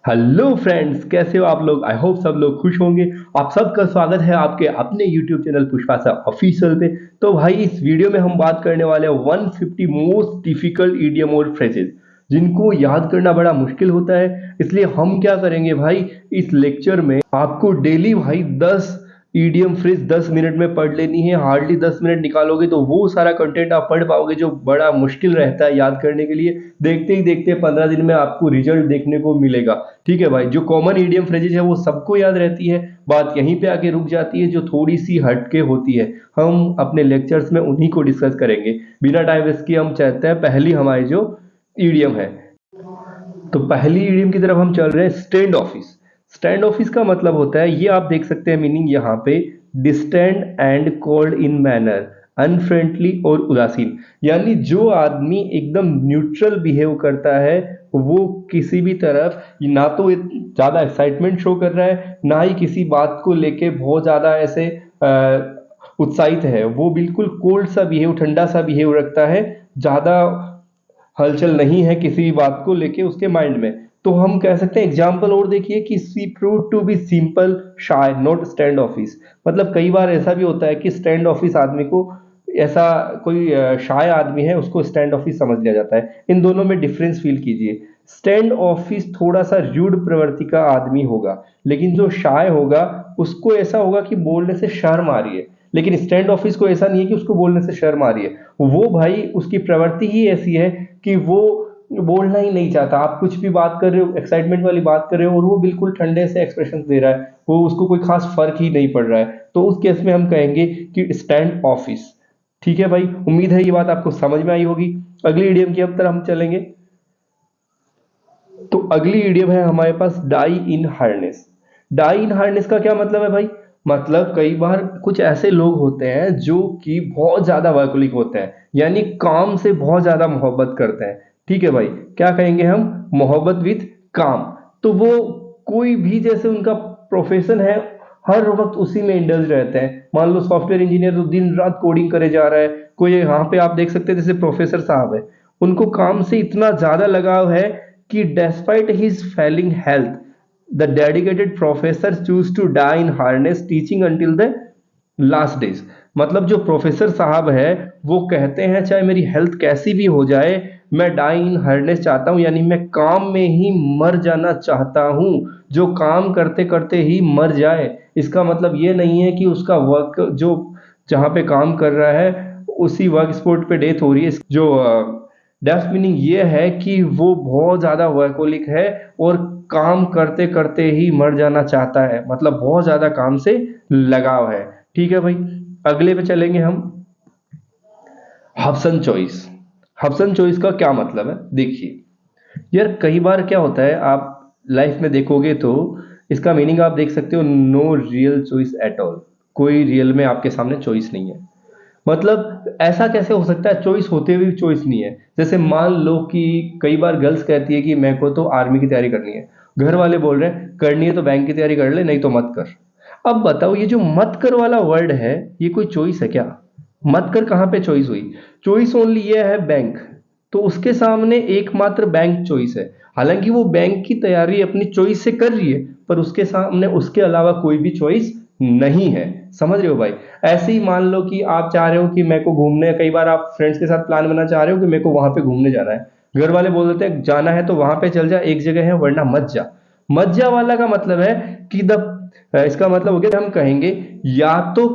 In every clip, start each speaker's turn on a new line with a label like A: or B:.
A: Hello friends, कैसे हो आप लोग। आई होप सब लोग खुश होंगे। आप सबका स्वागत है आपके अपने यूट्यूब चैनल पुष्पासा ऑफिशियल पे। तो भाई इस वीडियो में हम बात करने वाले हैं 150 मोस्ट डिफिकल्ट ईडियम और फ्रेजेस जिनको याद करना बड़ा मुश्किल होता है। इसलिए हम क्या करेंगे भाई, इस लेक्चर में आपको डेली भाई 10 ईडीएम फ्रेज 10 मिनट में पढ़ लेनी है। हार्डली 10 मिनट निकालोगे तो वो सारा कंटेंट आप पढ़ पाओगे जो बड़ा मुश्किल रहता है याद करने के लिए। देखते ही देखते 15 दिन में आपको रिजल्ट देखने को मिलेगा। ठीक है भाई, जो कॉमन ईडियम फ्रेजेज है वो सबको याद रहती है, बात यहीं पे आके रुक जाती है जो थोड़ी सी हटके होती है। हम अपने लेक्चर्स में उन्हीं को डिस्कस करेंगे। बिना टाइम वेस्ट किए हम चाहते हैं पहली हमारी जो ईडियम है, तो पहली ईडियम की तरफ हम चल रहे हैं। Stand office. स्टैंड ऑफिस का मतलब होता है, ये आप देख सकते हैं मीनिंग यहाँ पे, distend and cold in manner, unfriendly और उदासीन। यानी जो आदमी एकदम न्यूट्रल बिहेव करता है, वो किसी भी तरफ ना तो ज्यादा एक्साइटमेंट शो कर रहा है, ना ही किसी बात को लेके बहुत ज्यादा ऐसे उत्साहित है। वो बिल्कुल कोल्ड सा बिहेव, ठंडा सा बिहेव रखता है, ज्यादा हलचल नहीं है किसी भी बात को लेके उसके माइंड में। तो हम कह सकते हैं एग्जाम्पल और देखिए कि she prove to be simple shy not stand office. मतलब कई बार ऐसा भी होता है कि स्टैंड ऑफिस आदमी को, ऐसा कोई शाय आदमी है उसको स्टैंड ऑफिस समझ लिया जाता है। इन दोनों में डिफरेंस फील कीजिए। स्टैंड ऑफिस थोड़ा सा रूड प्रवृत्ति का आदमी होगा, लेकिन जो शाय होगा उसको ऐसा होगा कि बोलने से शर्म आ रही है। लेकिन स्टैंड ऑफिस को ऐसा नहीं है कि उसको बोलने से शर्म आ रही है, वो भाई उसकी प्रवृत्ति ही ऐसी है कि वो बोलना ही नहीं चाहता। आप कुछ भी बात कर रहे हो, एक्साइटमेंट वाली बात कर रहे हो, और वो बिल्कुल ठंडे से एक्सप्रेशन दे रहा है, वो उसको कोई खास फर्क ही नहीं पड़ रहा है। तो उस केस में हम कहेंगे कि स्टैंड ऑफिस। ठीक है भाई, उम्मीद है ये बात आपको समझ में आई होगी। अगली इडियम की अब तरफ हम चलेंगे। तो अगली इडियम है हमारे पास डाई इन हार्नेस। डाई इन हार्नेस का क्या मतलब है भाई? मतलब कई बार कुछ ऐसे लोग होते हैं जो कि बहुत ज्यादा वर्कोलिक होते हैं, यानी काम से बहुत ज्यादा मोहब्बत करते हैं। ठीक है भाई, क्या कहेंगे हम, मोहब्बत विथ काम। तो वो कोई भी जैसे उनका प्रोफेशन है, हर वक्त उसी में इंडल्ज रहते हैं। मान लो सॉफ्टवेयर इंजीनियर तो दिन रात कोडिंग करे जा रहा है। कोई यहाँ पे आप देख सकते हैं जैसे प्रोफेसर साहब है, उनको काम से इतना ज्यादा लगाव है कि despite his failing health, the dedicated professor choose to die in harness teaching until the last days. मतलब जो प्रोफेसर साहब है वो कहते हैं चाहे मेरी हेल्थ कैसी भी हो जाए, मैं डाई इन हर्नेस चाहता हूं, यानी मैं काम में ही मर जाना चाहता हूं। जो काम करते करते ही मर जाए, इसका मतलब ये नहीं है कि उसका वर्क जो जहां पे काम कर रहा है उसी वर्क स्पॉट पे डेथ हो रही है। जो डेथ मीनिंग ये है कि वो बहुत ज्यादा वर्कोलिक है और काम करते करते ही मर जाना चाहता है, मतलब बहुत ज्यादा काम से लगाव है। ठीक है भाई, अगले पे चलेंगे हम। हब्सन चॉइस। हब्सन चॉइस का क्या मतलब है देखिए। यार कई बार क्या होता है, आप लाइफ में देखोगे तो इसका मीनिंग आप देख सकते हो, no real choice at all. कोई रियल में आपके सामने चॉइस नहीं है। मतलब ऐसा कैसे हो सकता है, चॉइस होते हुए भी चॉइस नहीं है। जैसे मान लो कि कई बार गर्ल्स कहती है कि मेरे को तो आर्मी की तैयारी करनी है, घर वाले बोल रहे हैं करनी है तो बैंक की तैयारी कर ले, नहीं तो मत कर। अब बताओ, ये जो मत कर वाला वर्ड है, ये कोई चॉइस है क्या? मत कर कहाँ पे चॉइस हुई? चॉइस ओनली ये है बैंक, तो उसके सामने एकमात्र बैंक चॉइस है। हालांकि वो बैंक की तैयारी अपनी चॉइस से कर रही है, पर उसके सामने उसके अलावा कोई भी चॉइस नहीं है। समझ रहे हो भाई? ऐसे ही मान लो कि आप चाह रहे हो कि मेरे को घूमने, कई बार आप फ्रेंड्स के साथ प्लान बना चाह रहे हो कि मेरे को वहां पे घूमने जाना है, घर वाले बोल देते हैं जाना है तो वहां पे चल जा, एक जगह है वरना मत जा। मत जा वाला का मतलब है कि द, इसका मतलब हो गया, हम कहेंगे या तो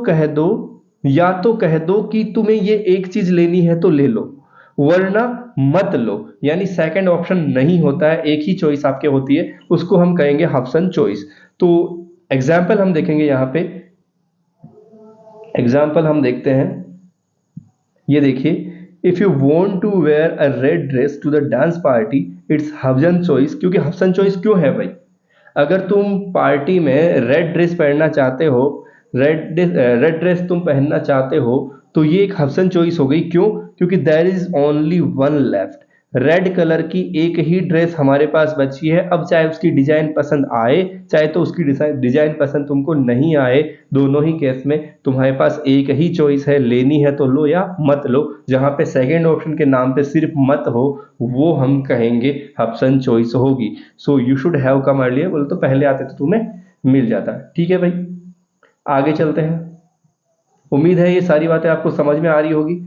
A: कह दो कि तुम्हें ये एक चीज लेनी है तो ले लो, वरना मत लो। यानी सेकंड ऑप्शन नहीं होता है, एक ही चॉइस आपके होती है, उसको हम कहेंगे हब्सन चॉइस। तो एग्जाम्पल हम देखेंगे यहाँ पे। एग्जाम्पल हम देखते हैं, ये देखिए, if you want to wear a red dress to the dance party, it's Hobson choice. क्योंकि हब्सन चॉइस क्यों है भाई? अगर तुम पार्टी में रेड ड्रेस पहनना चाहते हो, रेड ड्रेस तुम पहनना चाहते हो, तो ये एक हब्सन चॉइस हो गई। क्यों? क्योंकि there is only one left. Red colour की एक ही ड्रेस हमारे पास बची है। अब चाहे उसकी डिजाइन पसंद आए, चाहे तो उसकी डिजाइन पसंद तुमको नहीं आए, दोनों ही केस में तुम्हारे पास एक ही चॉइस है, लेनी है तो लो या मत लो। जहां पे सेकंड ऑप्शन के नाम पे सिर्फ मत हो, वो हम कहेंगे ऑप्शन चॉइस होगी। So you should have come earlier, बोले तो पहले आते तो तुम्हें मिल जाता। ठीक है भाई, आगे चलते हैं। उम्मीद है ये सारी बातें आपको समझ में आ रही होगी।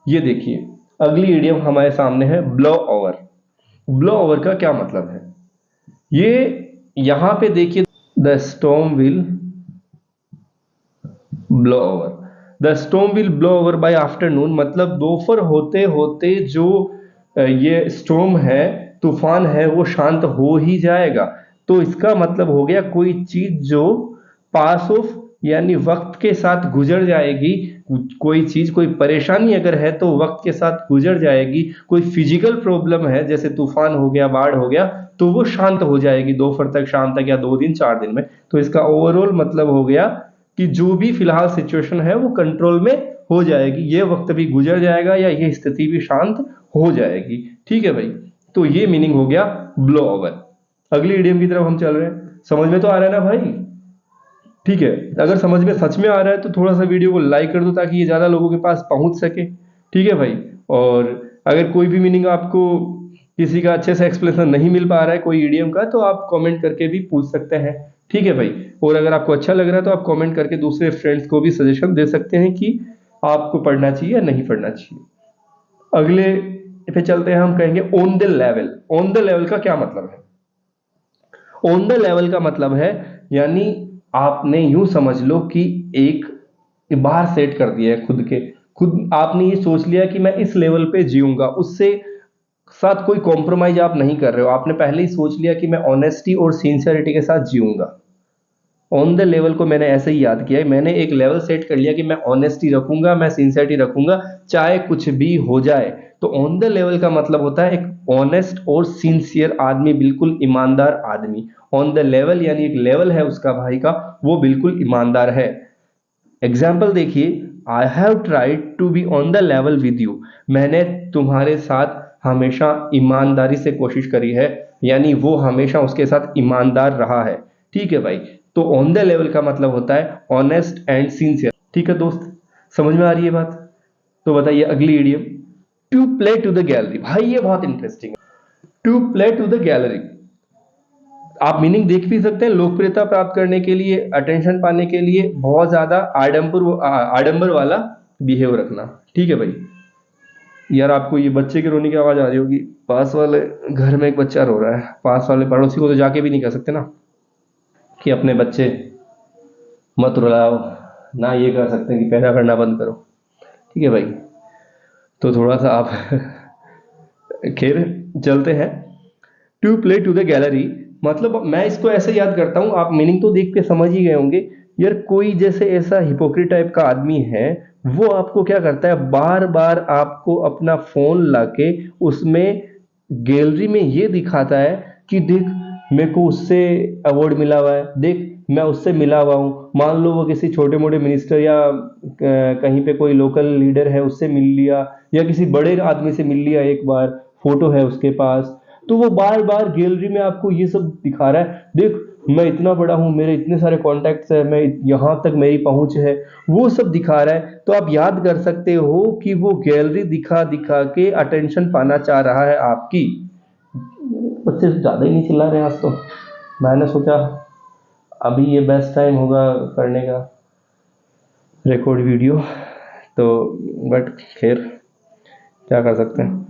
A: ये देखिए, अगली इडियम हमारे सामने है ब्लो ओवर। ब्लो ओवर का क्या मतलब है? ये यहां पे देखिए, the storm will blow over. The storm will blow over by afternoon, मतलब दोपहर होते होते जो ये स्टॉर्म है, तूफान है, वो शांत हो ही जाएगा। तो इसका मतलब हो गया कोई चीज जो पास ऑफ यानी वक्त के साथ गुजर जाएगी। कोई चीज, कोई परेशानी अगर है तो वक्त के साथ गुजर जाएगी। कोई फिजिकल प्रॉब्लम है जैसे तूफान हो गया, बाढ़ हो गया, तो वो शांत हो जाएगी दोपहर तक, शाम तक, या 2 दिन 4 दिन में। तो इसका ओवरऑल मतलब हो गया कि जो भी फिलहाल सिचुएशन है वो कंट्रोल में हो जाएगी, ये वक्त भी गुजर जाएगा या ये स्थिति भी शांत हो जाएगी। ठीक है भाई, तो ये मीनिंग हो गया ब्लो ओवर। अगली इडियम की तरफ हम चल रहे हैं। समझ में तो आ रहा है ना भाई? ठीक है, अगर समझ में सच में आ रहा है तो थोड़ा सा वीडियो को लाइक कर दो ताकि ये ज्यादा लोगों के पास पहुंच सके। ठीक है भाई, और अगर कोई भी मीनिंग आपको किसी का अच्छे से एक्सप्लेनेशन नहीं मिल पा रहा है कोई इडियम का, तो आप कमेंट करके भी पूछ सकते हैं। ठीक है भाई, और अगर आपको अच्छा लग रहा है तो आप कमेंट करके दूसरे फ्रेंड्स को भी सजेशन दे सकते हैं कि आपको पढ़ना चाहिए या नहीं पढ़ना चाहिए। अगले पे चलते हैं, हम कहेंगे on the level. On the level का क्या मतलब है? ऑन द लेवल का मतलब है, यानी आपने यूं समझ लो कि एक बार सेट कर दिया है खुद आपने ये सोच लिया कि मैं इस लेवल पे जीऊंगा, उससे साथ कोई कॉम्प्रोमाइज आप नहीं कर रहे हो। आपने पहले ही सोच लिया कि मैं ऑनेस्टी और सिंसियरिटी के साथ जीऊंगा। ऑन द लेवल को मैंने ऐसे ही याद किया है, मैंने एक लेवल सेट कर लिया कि मैं ऑनेस्टी रखूंगा, मैं सिंसियरिटी रखूंगा, चाहे कुछ भी हो जाए। तो ऑन द लेवल का मतलब होता है एक ऑनेस्ट और सिंसियर आदमी, बिल्कुल ईमानदार आदमी। ऑन द लेवल यानी एक लेवल है उसका भाई का, वो बिल्कुल ईमानदार है। एग्जाम्पल देखिए, I have tried to be on the level with you. मैंने तुम्हारे साथ हमेशा ईमानदारी से कोशिश करी है, यानी वो हमेशा उसके साथ ईमानदार रहा है। ठीक है भाई, तो ऑन द लेवल का मतलब होता है ऑनेस्ट एंड सिंसियर। ठीक है दोस्त, समझ में आ रही है बात? तो बताइए अगली idiom, to play to the gallery. भाई ये बहुत इंटरेस्टिंग है। To play to the gallery, आप मीनिंग देख भी सकते हैं, लोकप्रियता प्राप्त करने के लिए, अटेंशन पाने के लिए, बहुत ज्यादा आडंबर वाला बिहेव रखना। ठीक है भाई, यार आपको ये बच्चे के रोने की आवाज आ रही होगी, पास वाले घर में एक बच्चा रो रहा है। पास वाले पड़ोसी को तो जाके भी नहीं कह सकते ना कि अपने बच्चे मत रुलाओ, ना ये कह सकते हैं कि पैदा करना बंद करो। ठीक है भाई, तो थोड़ा सा आप खैर चलते हैं। To play to the gallery मतलब मैं इसको ऐसे याद करता हूं, आप मीनिंग तो देख के समझ ही गए होंगे। यार कोई जैसे ऐसा हिपोक्रेट टाइप का आदमी है, वो आपको क्या करता है, बार बार आपको अपना फोन लाके उसमें गैलरी में ये दिखाता है कि देख मेरे को उससे अवार्ड मिला हुआ है, देख मैं उससे मिला हुआ हूँ। मान लो वो किसी छोटे मोटे मिनिस्टर या कहीं पे कोई लोकल लीडर है उससे मिल लिया, या किसी बड़े आदमी से मिल लिया, एक बार फोटो है उसके पास, तो वो बार बार गैलरी में आपको ये सब दिखा रहा है, देख मैं इतना बड़ा हूं, मेरे इतने सारे कॉन्टैक्ट्स है, मैं यहां तक मेरी पहुंच है, वो सब दिखा रहा है। तो आप याद कर सकते हो कि वो गैलरी दिखा दिखा के अटेंशन पाना चाह रहा है आपकी। बच्चे ज्यादा ही नहीं चिल्ला रहे आज तो, मैंने सोचा अभी ये बेस्ट टाइम होगा करने का रिकॉर्ड वीडियो, तो बट खैर क्या कर सकते हैं।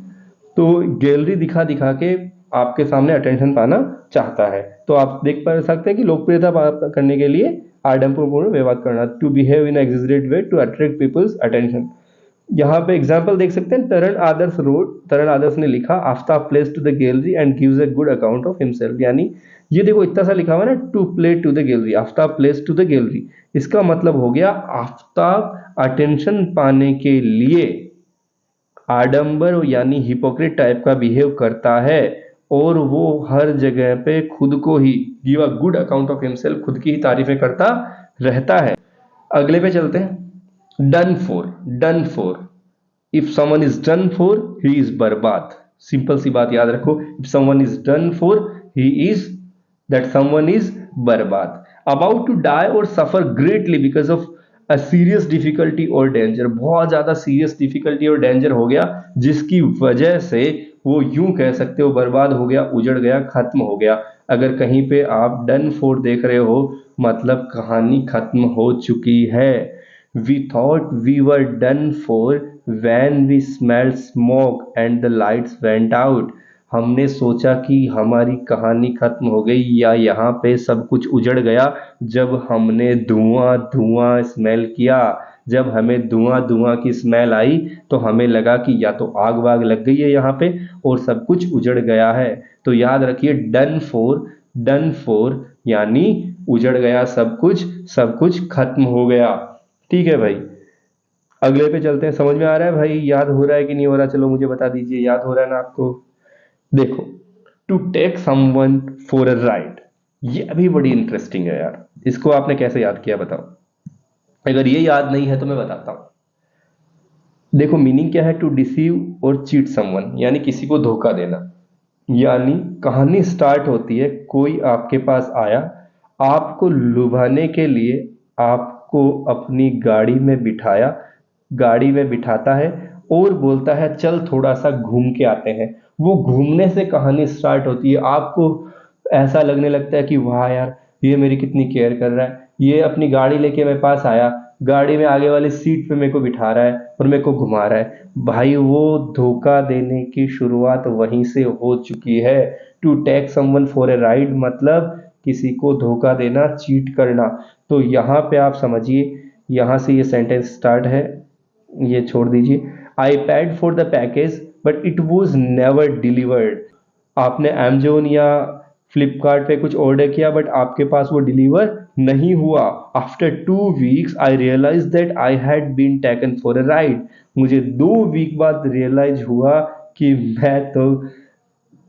A: तो गैलरी दिखा दिखा के आपके सामने अटेंशन पाना चाहता है। तो आप देख पा सकते हैं कि लोकप्रियता प्राप्त करने के लिए आडंबरपूर्ण व्यवहार करना, to behave in exaggerate way to attract people's attention. यहाँ पे एग्जाम्पल देख सकते हैं, तरण आदर्श रोड, तरण आदर्श ने लिखा, Aftab plays to the gallery and gives a good account of himself. यानी ये देखो इतना सा लिखा हुआ है ना, to play to the gallery, Aftab plays to the gallery, इसका मतलब हो गया आफ्ताब अटेंशन पाने के लिए आडंबर यानी हिपोक्रेट टाइप का बिहेव करता है, और वो हर जगह पे खुद को ही give a good account of himself, खुद की ही तारीफें करता रहता है। अगले पे चलते हैं, done for. Done for, if someone is done for he is बर्बाद। सिंपल सी बात याद रखो, if someone is done for, he is, that someone is बर्बाद। अबाउट टू डाई और suffer greatly because of a serious difficulty और danger, बहुत ज्यादा सीरियस डिफिकल्टी और डेंजर हो गया, जिसकी वजह से वो यूं कह सकते हो बर्बाद हो गया, उजड़ गया, खत्म हो गया। अगर कहीं पे आप डन फॉर देख रहे हो, मतलब कहानी खत्म हो चुकी है। We thought we were done for when we smelled smoke and the lights went out. हमने सोचा कि हमारी कहानी खत्म हो गई या यहाँ पे सब कुछ उजड़ गया जब हमने धुआं धुआं स्मेल किया। जब हमें धुआं धुआं की स्मेल आई तो हमें लगा कि या तो आग वाग लग गई है यहाँ पे और सब कुछ उजड़ गया है। तो याद रखिए डन फोर यानी उजड़ गया सब कुछ खत्म हो गया। ठीक है भाई, अगले पे चलते हैं। समझ में आ रहा है भाई, याद हो रहा है कि नहीं हो रहा, चलो मुझे बता दीजिए, याद हो रहा है ना आपको। देखो, to take someone for a ride, ये अभी बड़ी इंटरेस्टिंग है यार। इसको आपने कैसे याद किया बताओ, अगर ये याद नहीं है तो मैं बताता हूं। देखो, मीनिंग क्या है, टू डिसीव और चीट समवन, यानी किसी को धोखा देना। यानी कहानी स्टार्ट होती है, कोई आपके पास आया, आपको लुभाने के लिए आपको अपनी गाड़ी में बिठाया, गाड़ी में बिठाता है और बोलता है चल थोड़ा सा घूम के आते हैं। वो घूमने से कहानी स्टार्ट होती है। आपको ऐसा लगने लगता है कि वाह यार, ये मेरी कितनी केयर कर रहा है, ये अपनी गाड़ी लेके मेरे पास आया, गाड़ी में आगे वाली सीट पे मेरे को बिठा रहा है और मेरे को घुमा रहा है। भाई वो धोखा देने की शुरुआत वहीं से हो चुकी है। To take someone for a ride मतलब किसी को धोखा देना, चीट करना। तो यहाँ पे आप समझिए, यहाँ से ये सेंटेंस स्टार्ट है, ये छोड़ दीजिए। I paid for the package but it was never delivered. आपने अमेजोन या फ्लिपकार्ट पे कुछ ऑर्डर किया बट आपके पास वो डिलीवर नहीं हुआ। After 2 weeks I realize that I had been taken for a ride. मुझे 2 वीक बाद रियलाइज हुआ कि मैं तो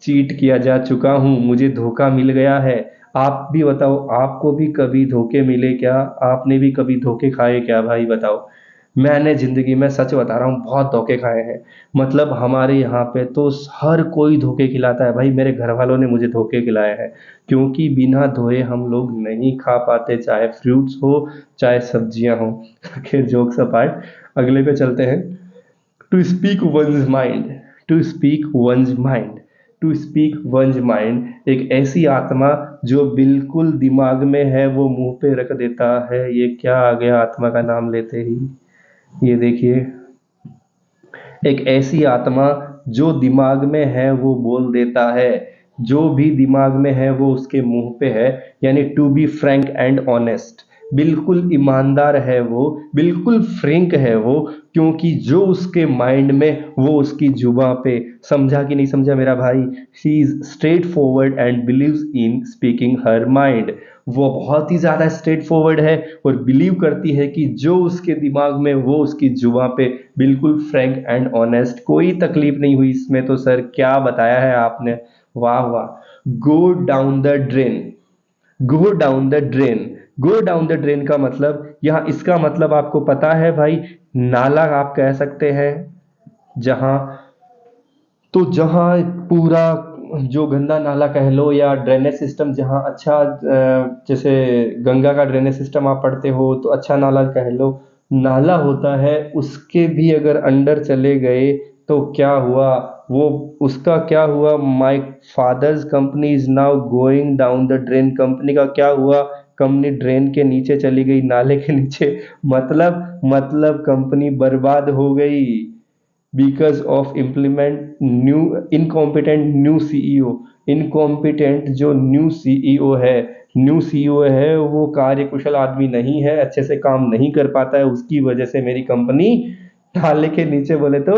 A: चीट किया जा चुका हूँ, मुझे धोखा मिल गया है। आप भी बताओ, आपको भी कभी धोखे मिले क्या? आपने भी कभी धोखे खाए क्या भाई बताओ। मैंने जिंदगी में सच बता रहा हूँ बहुत धोखे खाए हैं। मतलब हमारे यहाँ पे तो हर कोई धोखे खिलाता है भाई, मेरे घर वालों ने मुझे धोखे खिलाए हैं, क्योंकि बिना धोए हम लोग नहीं खा पाते, चाहे फ्रूट्स हो चाहे सब्जियां हो। खैर जोक्स अपार्ट, अगले पे चलते हैं। To speak one's mind, to speak one's mind, to speak one's mind एक ऐसी आत्मा जो बिल्कुल दिमाग में है वो मुंह पे रख देता है। ये क्या आ गया आत्मा का नाम लेते ही, ये देखिए, एक ऐसी आत्मा जो दिमाग में है वो बोल देता है, जो भी दिमाग में है वो उसके मुंह पे है। यानी to be frank and honest, बिल्कुल ईमानदार है वो, बिल्कुल फ्रैंक है वो, क्योंकि जो उसके माइंड में वो उसकी जुबां पे। समझा कि नहीं समझा मेरा भाई? She is straight forward and believes in speaking her mind. वो बहुत ही ज्यादा स्ट्रेट फॉरवर्ड है और बिलीव करती है कि जो उसके दिमाग में वो उसकी जुबां पे, बिल्कुल फ्रैंक एंड ऑनेस्ट। कोई तकलीफ नहीं हुई इसमें तो सर, क्या बताया है आपने, वाह वाह। Go down the drain, go down the drain, go down the drain का मतलब, यहाँ इसका मतलब आपको पता है भाई, नाला आप कह सकते हैं। जहां, तो जहां पूरा जो गंदा नाला कह लो या ड्रेनेज सिस्टम जहां अच्छा, जैसे गंगा का ड्रेनेज सिस्टम आप पढ़ते हो तो अच्छा नाला कह लो, नाला होता है, उसके भी अगर अंडर चले गए तो क्या हुआ, वो उसका क्या हुआ। My father's company is now going down the drain, company का क्या हुआ, कंपनी ड्रेन के नीचे चली गई, नाले के नीचे। मतलब कंपनी बर्बाद हो गई, because of implement new incompetent new CEO. Incompetent जो न्यू सीईओ है वो कार्यकुशल आदमी नहीं है, अच्छे से काम नहीं कर पाता है, उसकी वजह से मेरी कंपनी नाले के नीचे बोले तो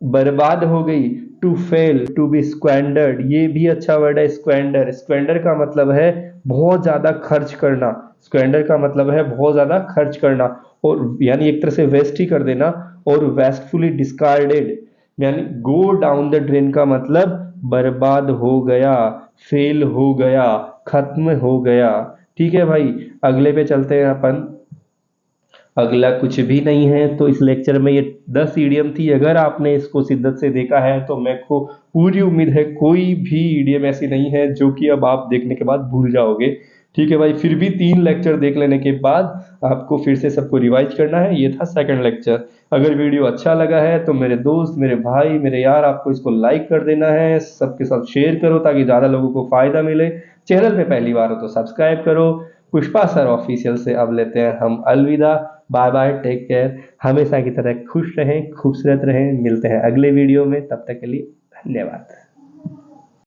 A: बर्बाद हो गई। टू फेल, टू बी स्क्वेंडर्ड, ये भी अच्छा वर्ड है, स्क्वेंडर। स्क्वेंडर का मतलब है बहुत ज्यादा खर्च करना, स्क्वेंडर का मतलब है बहुत ज्यादा खर्च करना, और यानी एक तरह से वेस्ट ही कर देना। और वेस्टफुली डिस्कार्डेड, यानी गो डाउन द ड्रेन का मतलब बर्बाद हो गया, फेल हो गया, खत्म हो गया। ठीक है भाई, अगले पे चलते हैं अपन। अगला कुछ भी नहीं है। तो इस लेक्चर में ये 10 ईडियम थी। अगर आपने इसको शिद्दत से देखा है तो मेरे को पूरी उम्मीद है कोई भी ईडियम ऐसी नहीं है जो कि अब आप देखने के बाद भूल जाओगे। ठीक है भाई, फिर भी 3 लेक्चर देख लेने के बाद आपको फिर से सबको रिवाइज करना है। ये था सेकंड लेक्चर। अगर वीडियो अच्छा लगा है तो मेरे दोस्त, मेरे भाई, मेरे यार, आपको इसको लाइक कर देना है, सबके साथ शेयर करो ताकि ज़्यादा लोगों को फ़ायदा मिले। चैनल पे पहली बार हो तो सब्सक्राइब करो। पुष्पा सर ऑफिशियल से अब लेते हैं हम अलविदा। Bye bye, take care. हमेशा की तरह खुश रहें, खूबसूरत रहें। मिलते हैं अगले वीडियो में, तब तक के लिए धन्यवाद।